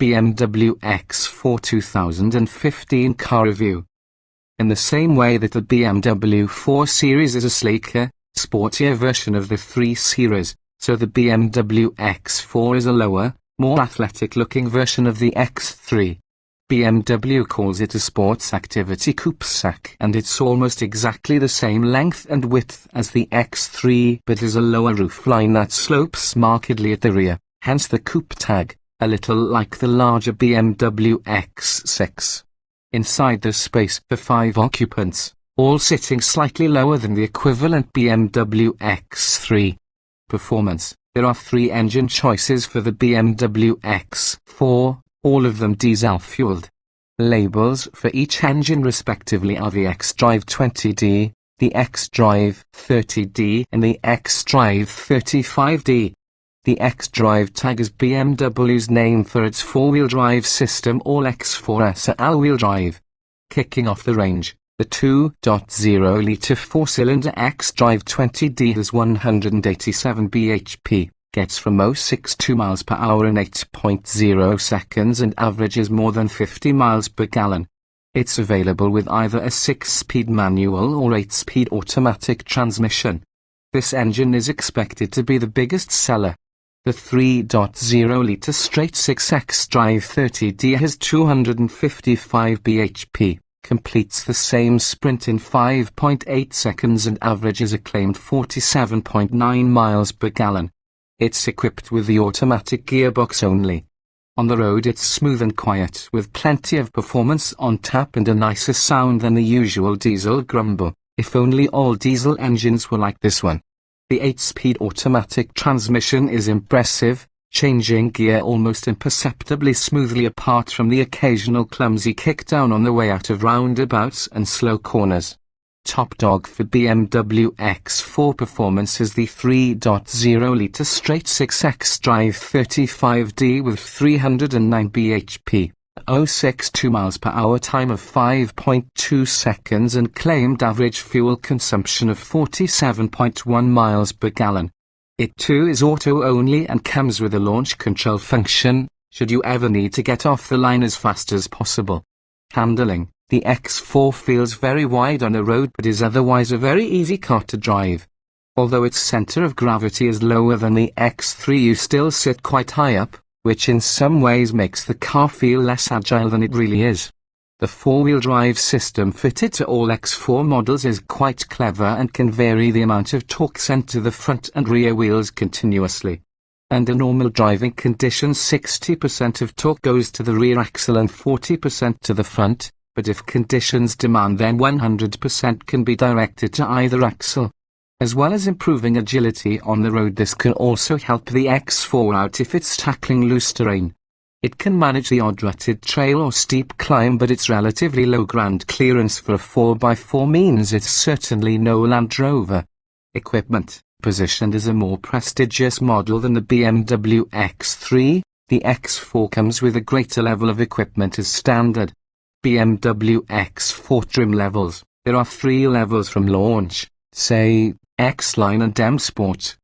BMW X4 2015 car review. In the same way that the BMW 4 Series is a sleeker, sportier version of the 3 Series, so the BMW X4 is a lower, more athletic-looking version of the X3. BMW calls it a sports activity coupe sack, and it's almost exactly the same length and width as the X3 but has a lower roofline that slopes markedly at the rear, hence the coupe tag, a little like the larger BMW X6. Inside there's space for 5 occupants, all sitting slightly lower than the equivalent BMW X3. Performance. There are 3 engine choices for the BMW X4, all of them diesel-fueled. Labels for each engine respectively are the xDrive 20D, the xDrive 30D and the xDrive 35D. The xDrive tag is BMW's name for its 4-wheel drive system, all X4s are all-wheel drive. Kicking off the range, the 2.0-litre 4-cylinder xDrive 20D has 187 bhp, gets from 0-62 miles per hour in 8.0 seconds and averages more than 50 miles per gallon. It's available with either a 6-speed manual or 8-speed automatic transmission. This engine is expected to be the biggest seller. The 3.0-litre straight-six xDrive 30D has 255 bhp, completes the same sprint in 5.8 seconds and averages a claimed 47.9 miles per gallon. It's equipped with the automatic gearbox only. On the road it's smooth and quiet with plenty of performance on tap and a nicer sound than the usual diesel grumble. If only all diesel engines were like this one. The 8-speed automatic transmission is impressive, changing gear almost imperceptibly smoothly apart from the occasional clumsy kickdown on the way out of roundabouts and slow corners. Top dog for BMW X4 performance is the 3.0-litre straight-six xDrive 35D with 309 bhp, 0.62 miles per hour time of 5.2 seconds and claimed average fuel consumption of 47.1 miles per gallon. It too is auto-only and comes with a launch control function, should you ever need to get off the line as fast as possible. Handling. The X4 feels very wide on the road but is otherwise a very easy car to drive. Although its center of gravity is lower than the X3, you still sit quite high up, which in some ways makes the car feel less agile than it really is. The 4-wheel drive system fitted to all X4 models is quite clever and can vary the amount of torque sent to the front and rear wheels continuously. Under normal driving conditions 60% of torque goes to the rear axle and 40% to the front, but if conditions demand then 100% can be directed to either axle. As well as improving agility on the road, this can also help the X4 out if it's tackling loose terrain. It can manage the odd rutted trail or steep climb, but its relatively low ground clearance for a 4x4 means it's certainly no Land Rover. Equipment. Positioned as a more prestigious model than the BMW X3, the X4 comes with a greater level of equipment as standard. BMW X4 trim levels. There are 3 levels from launch, say, X-Line and M Sport.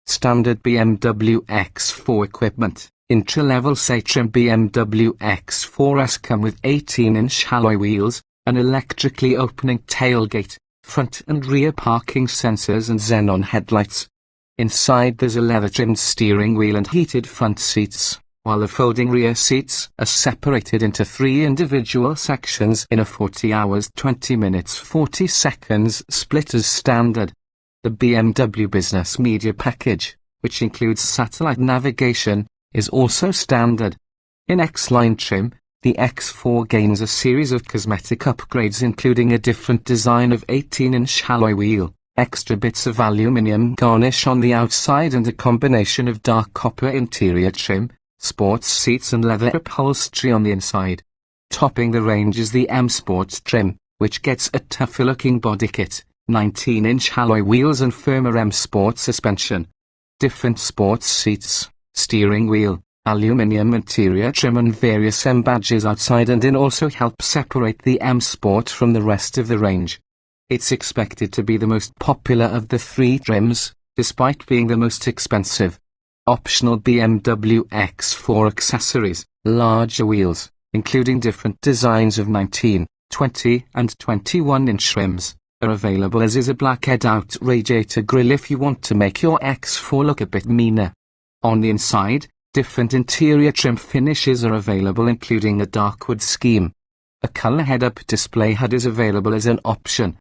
Standard BMW X4 equipment. Intra-level say trim BMW X4s come with 18-inch alloy wheels, an electrically opening tailgate, front and rear parking sensors and xenon headlights. Inside there's a leather-trimmed steering wheel and heated front seats, while the folding rear seats are separated into 3 individual sections in a 40 hours 20 minutes 40 seconds split as standard. The BMW Business Media Package, which includes satellite navigation, is also standard. In X-Line trim, the X4 gains a series of cosmetic upgrades including a different design of 18-inch alloy wheel, extra bits of aluminium garnish on the outside and a combination of dark copper interior trim, sports seats and leather upholstery on the inside. Topping the range is the M Sport trim, which gets a tougher-looking body kit, 19-inch alloy wheels and firmer M Sport suspension. Different sports seats, steering wheel, aluminium interior trim and various M badges outside and in also help separate the M Sport from the rest of the range. It's expected to be the most popular of the 3 trims, despite being the most expensive. Optional BMW X4 accessories. Larger wheels, including different designs of 19, 20 and 21-inch rims, are available, as is a blacked-out radiator grille if you want to make your X4 look a bit meaner. On the inside, different interior trim finishes are available, including a dark wood scheme. A color head-up display HUD is available as an option.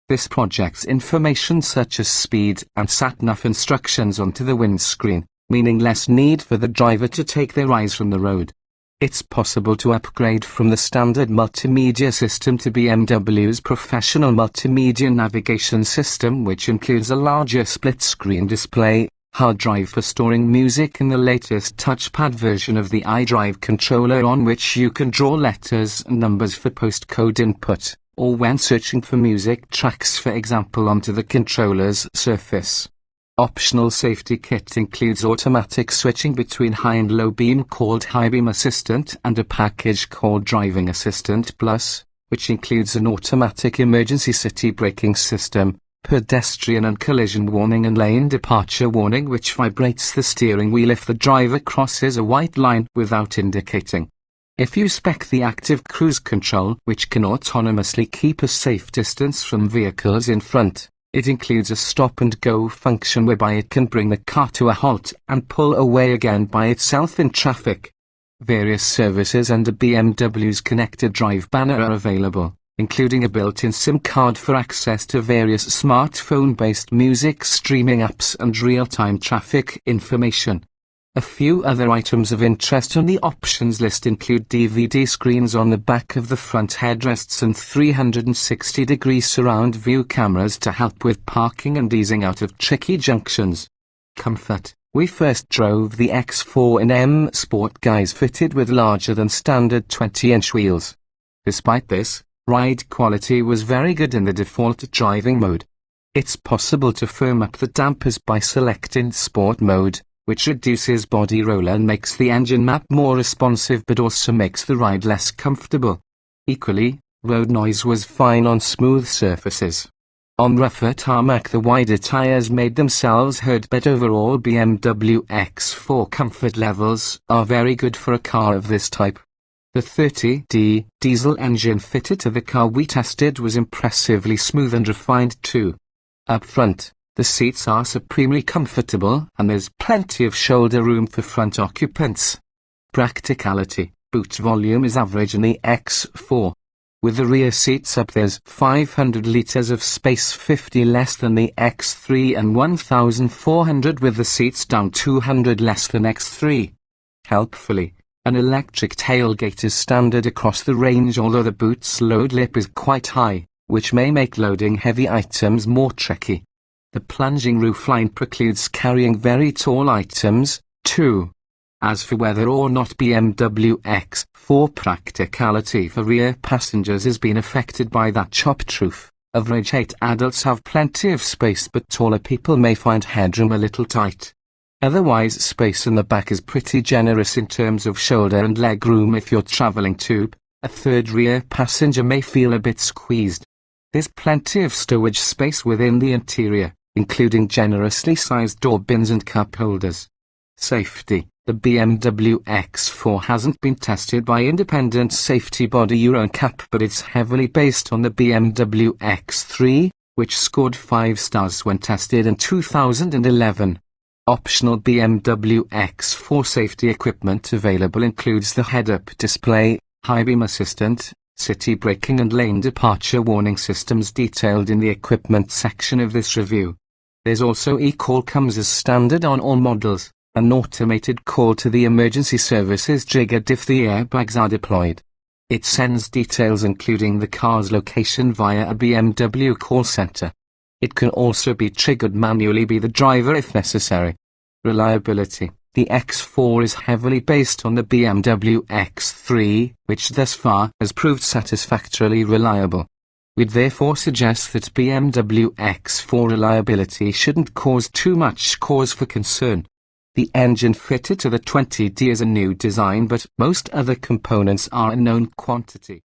This projects information such as speed and sat-nav instructions onto the windscreen, meaning less need for the driver to take their eyes from the road. It's possible to upgrade from the standard multimedia system to BMW's professional multimedia navigation system, which includes a larger split-screen display, hard drive for storing music, and the latest touchpad version of the iDrive controller, on which you can draw letters and numbers for postcode input, or when searching for music tracks, for example, onto the controller's surface. Optional safety kit includes automatic switching between high and low beam called High Beam Assistant, and a package called Driving Assistant Plus, which includes an automatic emergency city braking system, pedestrian and collision warning, and lane departure warning, which vibrates the steering wheel if the driver crosses a white line without indicating. If you spec the active cruise control, which can autonomously keep a safe distance from vehicles in front, it includes a stop-and-go function whereby it can bring the car to a halt and pull away again by itself in traffic. Various services under BMW's Connected Drive banner are available, including a built-in SIM card for access to various smartphone-based music streaming apps and real-time traffic information. A few other items of interest on the options list include DVD screens on the back of the front headrests and 360-degree surround view cameras to help with parking and easing out of tricky junctions. Comfort. We first drove the X4 in M Sport guise fitted with larger than standard 20-inch wheels. Despite this, ride quality was very good in the default driving mode. It's possible to firm up the dampers by selecting Sport mode, which reduces body roll and makes the engine map more responsive, but also makes the ride less comfortable. Equally, road noise was fine on smooth surfaces. On rougher tarmac, the wider tires made themselves heard, but overall BMW X4 comfort levels are very good for a car of this type. The 30D diesel engine fitted to the car we tested was impressively smooth and refined too. Up front, the seats are supremely comfortable, and there's plenty of shoulder room for front occupants. Practicality. Boot volume is average in the X4. With the rear seats up, there's 500 litres of space, 50 less than the X3, and 1,400 with the seats down, 200 less than X3. Helpfully, an electric tailgate is standard across the range, although the boot's load lip is quite high, which may make loading heavy items more tricky. The plunging roofline precludes carrying very tall items, too. As for whether or not BMW X4 practicality for rear passengers has been affected by that chopped roof, average height adults have plenty of space, but taller people may find headroom a little tight. Otherwise, space in the back is pretty generous in terms of shoulder and leg room. If you're traveling tube, a third rear passenger may feel a bit squeezed. There's plenty of stowage space within the interior, including generously sized door bins and cup holders. Safety. The BMW X4 hasn't been tested by independent safety body Euro NCAP, but it's heavily based on the BMW X3, which scored 5 stars when tested in 2011. Optional BMW X4 safety equipment available includes the head-up display, high beam assistant, city braking and lane departure warning systems detailed in the equipment section of this review. There's also e-call comes as standard on all models, an automated call to the emergency services triggered if the airbags are deployed. It sends details including the car's location via a BMW call center. It can also be triggered manually by the driver if necessary. Reliability. The X4 is heavily based on the BMW X3, which thus far has proved satisfactorily reliable. We'd therefore suggest that BMW X4 reliability shouldn't cause too much cause for concern. The engine fitted to the 20D is a new design, but most other components are a known quantity.